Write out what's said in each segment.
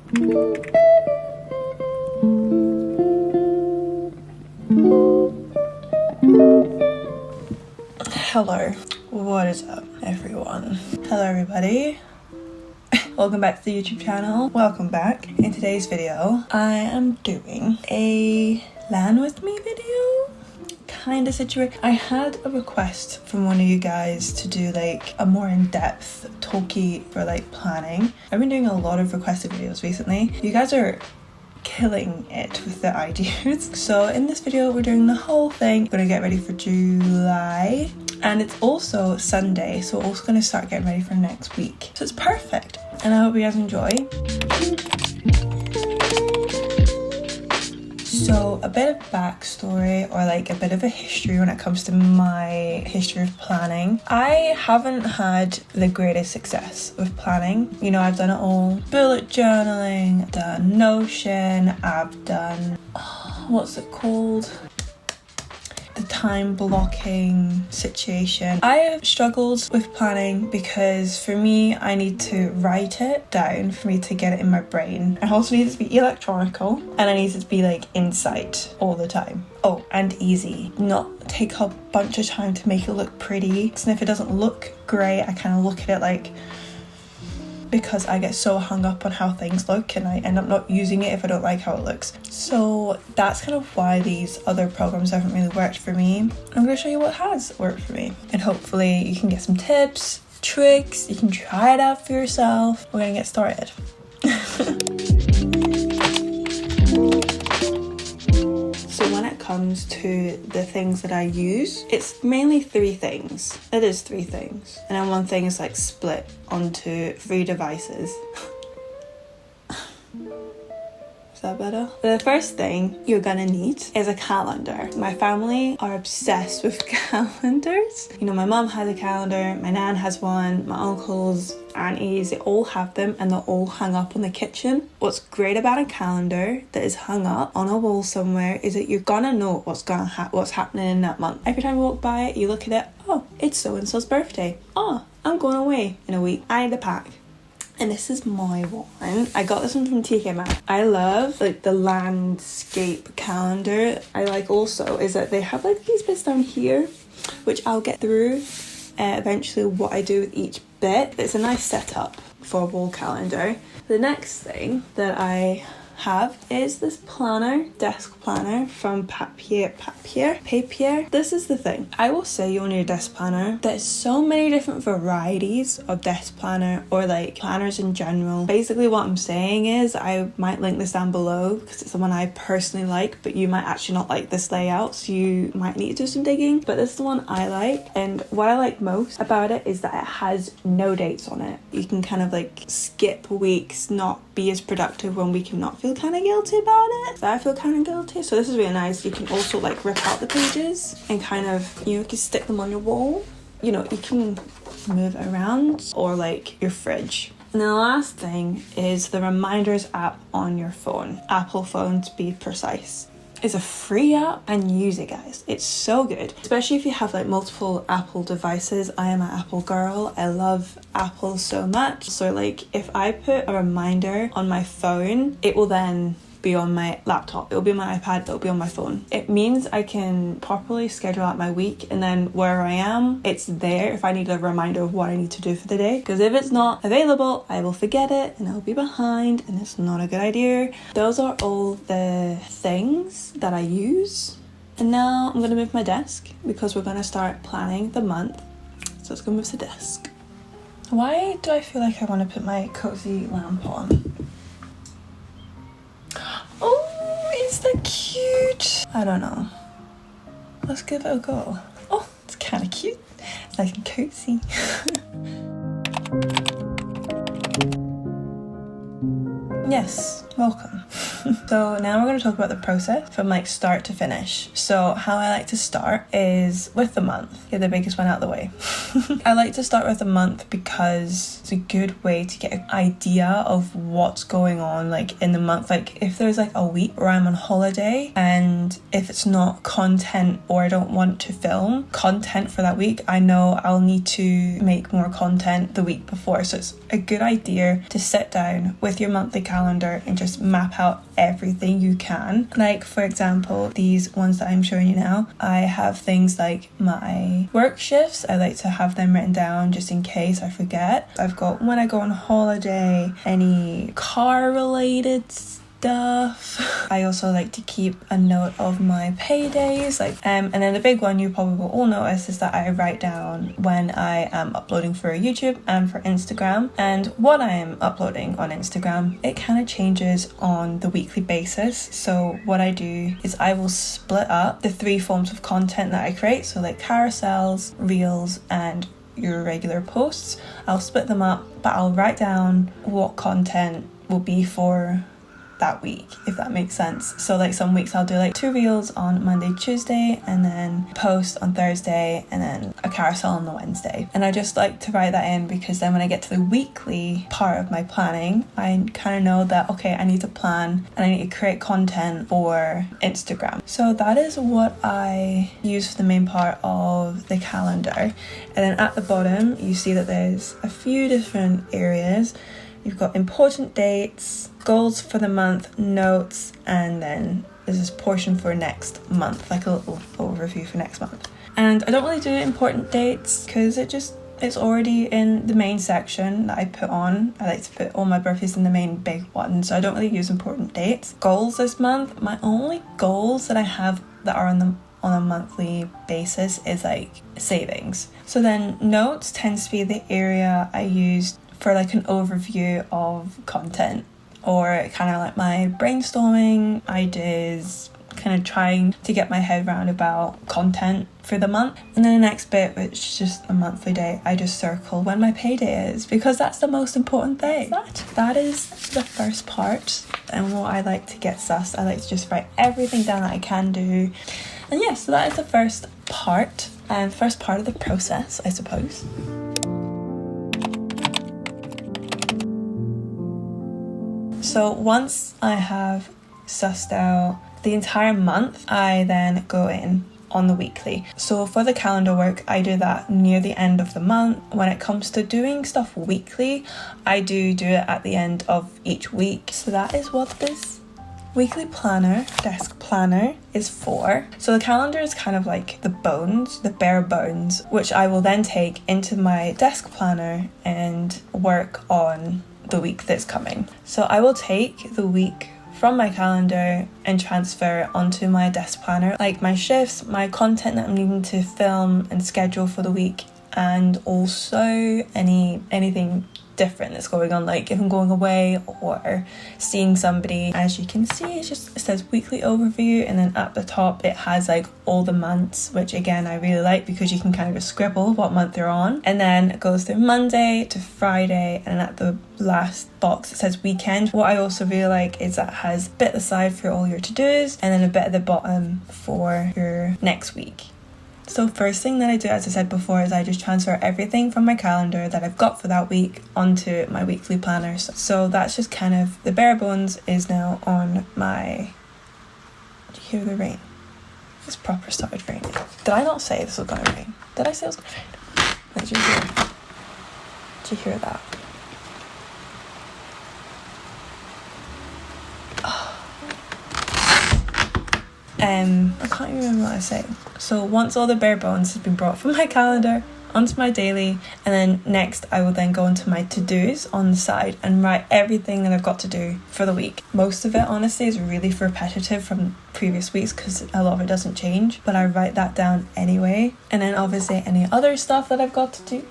Hello, what is up everyone? Hello everybody. Welcome back to the YouTube channel. Welcome back. In today's video, I am doing a LAN with me video kind of situation. I had a request from one of you guys to do like a more in-depth talkie for like planning. I've been doing a lot of requested videos recently. You guys are killing it with the ideas. So in this video, we're doing the whole thing. We're gonna get ready for July. And it's also Sunday, so we're also gonna start getting ready for next week. So it's perfect. And I hope you guys enjoy. So a bit of backstory, or like a bit of a history when it comes to my history of planning. I haven't had the greatest success with planning. You know, I've done it all. Bullet journaling, I've done Notion, I've done, what's it called? The time blocking situation. I have struggled with planning because for me, I need to write it down for me to get it in my brain. I also need it to be electronical, and I need it to be like in sight all the time. Oh, and easy. Not take a bunch of time to make it look pretty. And if it doesn't look great, I kind of look at it like, because I get so hung up on how things look and I end up not using it if I don't like how it looks. So that's kind of why these other programs haven't really worked for me. I'm going to show you what has worked for me, and hopefully you can get some tips, tricks, you can try it out for yourself. We're going to get started. So when it comes to the things that I use, it's mainly three things. It is three things. And then one thing is like split onto 3 devices. Is that better? The first thing you're gonna need is a calendar. My family are obsessed with calendars. You know, my mum has a calendar, my nan has one, my uncles, aunties, they all have them, and they're all hung up in the kitchen. What's great about a calendar that is hung up on a wall somewhere is that you're gonna know what's happening in that month. Every time you walk by it, you look at it, oh, it's so-and-so's birthday. Oh, I'm going away in a week. I need a pack. And this is my one. I got this one from TK Maxx. I love like the landscape calendar. I like also is that they have like these bits down here, which I'll get through eventually what I do with each bit. It's a nice setup for a wall calendar. The next thing that I have is this planner, desk planner from Papier. This is the thing. I will say you need a desk planner. There's so many different varieties of desk planner or like planners in general. Basically what I'm saying is I might link this down below because it's the one I personally like, but you might actually not like this layout, so you might need to do some digging. But this is the one I like, and what I like most about it is that it has no dates on it. You can kind of like skip weeks, not be as productive when we cannot feel kind of guilty about it. So I feel kind of guilty. So this is really nice. You can also like rip out the pages and kind of, you know, you can stick them on your wall. You know, you can move it around, or like your fridge. And then the last thing is the reminders app on your phone. Apple phone to be precise. It's a free app, and use it, guys. It's so good, especially if you have like multiple Apple devices. I am an Apple girl. I love Apple so much. So like if I put a reminder on my phone, it will then be on my laptop, it'll be on my iPad, it'll be on my phone. It means I can properly schedule out my week, and then where I am, it's there if I need a reminder of what I need to do for the day. Because if it's not available, I will forget it and I'll be behind, and it's not a good idea. Those are all the things that I use. And now I'm gonna move my desk because we're gonna start planning the month. So let's go move the desk. Why do I feel like I want to put my cozy lamp on? Oh, is that cute? I don't know. Let's give it a go. Oh, it's kind of cute. It's nice and cozy. Yes, welcome. So now we're going to talk about the process from like start to finish. So how I like to start is with the month. Get the biggest one out of the way. I like to start with a month because it's a good way to get an idea of what's going on like in the month. Like if there's like a week where I'm on holiday and if it's not content or I don't want to film content for that week, I know I'll need to make more content the week before. So it's a good idea to sit down with your monthly calendar and just map out everything you can. Like for example, these ones that I'm showing you now, I have things like my work shifts. I like to have them written down just in case I forget. I've got when I go on holiday, any car related stuff. I also like to keep a note of my paydays, and then the big one you probably will all notice is that I write down when I am uploading for YouTube and for Instagram, and what I am uploading on Instagram. It kind of changes on the weekly basis. So what I do is I will split up the 3 forms of content that I create, so like carousels, reels, and your regular posts. I'll split them up, but I'll write down what content will be for that week, if that makes sense. So like some weeks I'll do like 2 reels on Monday, Tuesday, and then post on Thursday, and then a carousel on the Wednesday. And I just like to write that in because then when I get to the weekly part of my planning, I kind of know that okay, I need to plan and I need to create content for Instagram. So that is what I use for the main part of the calendar. And then at the bottom you see that there's a few different areas. You've got important dates, goals for the month, notes, and then there's this portion for next month, like a little overview for next month. And I don't really do important dates because it's already in the main section that I put on. I like to put all my birthdays in the main big one, so I don't really use important dates. Goals this month, my only goals that I have that are on a monthly basis is like savings. So then notes tends to be the area I use for like an overview of content, or kind of like my brainstorming ideas, kind of trying to get my head around about content for the month. And then the next bit, which is just a monthly day, I just circle when my payday is because that's the most important thing. That is the first part. And what I like to get sussed, I like to just write everything down that I can do. And yeah, so that is the first part, and first part of the process, I suppose. So once I have sussed out the entire month, I then go in on the weekly. So for the calendar work, I do that near the end of the month. When it comes to doing stuff weekly, I do it at the end of each week. So that is what this weekly planner, desk planner, is for. So the calendar is kind of like the bones, the bare bones, which I will then take into my desk planner and work on the week that's coming. So I will take the week from my calendar and transfer onto my desk planner, like my shifts, my content that I'm needing to film and schedule for the week, and also anything different that's going on, like if I'm going away or seeing somebody. As you can see, it says weekly overview, and then at the top it has like all the months, which again I really like because you can kind of just scribble what month you're on, and then it goes through Monday to Friday, and at the last box it says weekend. What I also really like is that it has a bit aside for all your to-dos and then a bit at the bottom for your next week. So first thing that I do, as I said before, is I just transfer everything from my calendar that I've got for that week onto my weekly planner. So that's just kind of the bare bones is now on my... Do you hear the rain? It's proper started raining. Did I not say this was going to rain? Did I say it was going to rain? Did you hear? Did you hear that? I can't even remember what I was saying. So once all the bare bones has been brought from my calendar onto my daily, and then next I will then go into my to-dos on the side and write everything that I've got to do for the week. Most of it honestly is really repetitive from previous weeks because a lot of it doesn't change, but I write that down anyway. And then obviously any other stuff that I've got to do,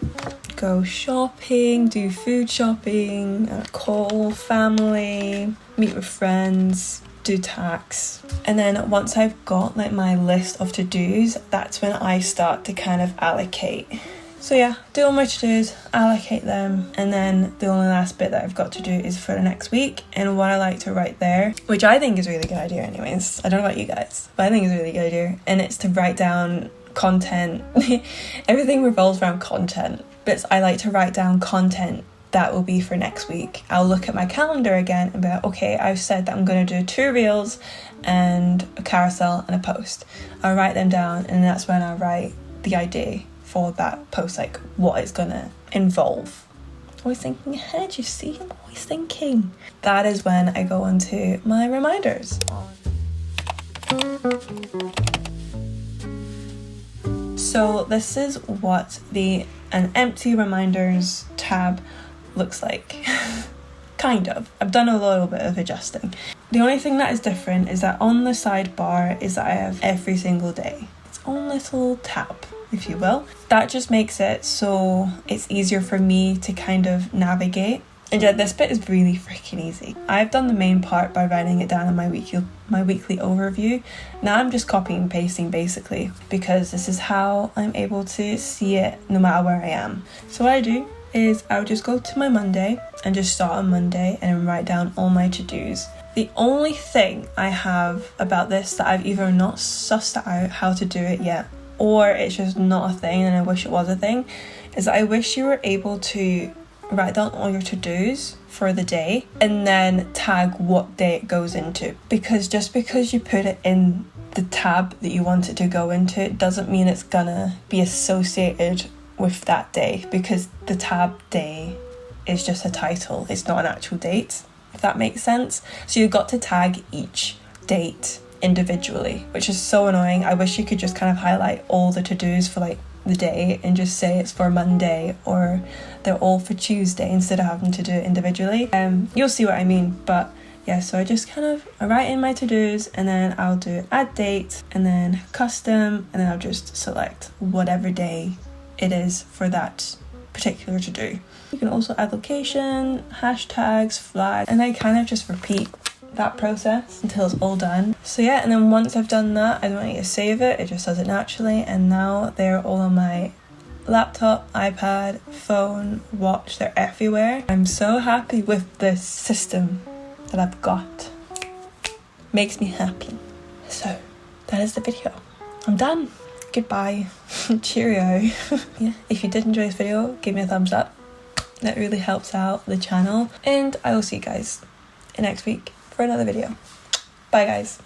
go shopping, do food shopping, call family, meet with friends, do tax. And then once I've got like my list of to-dos, that's when I start to kind of allocate So yeah, do all my to-dos, allocate them, and then the only last bit that I've got to do is for the next week, and what I like to write there, which I think is a really good idea anyways, I don't know about you guys, but I think it's a really good idea, and it's to write down content. Everything revolves around content, but I like to write down content that will be for next week. I'll look at my calendar again and be like, okay, I've said that I'm going to do 2 reels and a carousel and a post. I'll write them down, and that's when I write the idea for that post, like what it's gonna involve. Always thinking ahead, you see, I'm always thinking. That is when I go into my reminders. So this is what an empty reminders tab looks like. Kind of. I've done a little bit of adjusting. The only thing that is different is that on the sidebar is that I have every single day. Its own little tab, if you will. That just makes it so it's easier for me to kind of navigate. And yeah, this bit is really freaking easy. I've done the main part by writing it down in my weekly overview. Now I'm just copying and pasting basically, because this is how I'm able to see it no matter where I am. So what I do is I'll just go to my Monday and just start on Monday and write down all my to-dos. The only thing I have about this that I've either not sussed out how to do it yet, or it's just not a thing and I wish it was a thing, is that I wish you were able to write down all your to-dos for the day and then tag what day it goes into. Because just because you put it in the tab that you want it to go into, it doesn't mean it's gonna be associated with that day, because the tab day is just a title, it's not an actual date, if that makes sense. So you've got to tag each date individually, which is so annoying. I wish you could just kind of highlight all the to-dos for like the day and just say it's for Monday or they're all for Tuesday instead of having to do it individually. You'll see what I mean, but yeah, so I write in my to-dos and then I'll do add date and then custom, and then I'll just select whatever day it is for that particular to-do. You can also add location, hashtags, flags, and I kind of just repeat that process until it's all done. So yeah, and then once I've done that, I don't need to save it, it just does it naturally, and now they're all on my laptop, iPad, phone, watch, they're everywhere. I'm so happy with this system that I've got. Makes me happy. So that is the video. I'm done. Goodbye. Cheerio. Yeah, if you did enjoy this video, give me a thumbs up. That really helps out the channel, and I will see you guys next week for another video. Bye guys.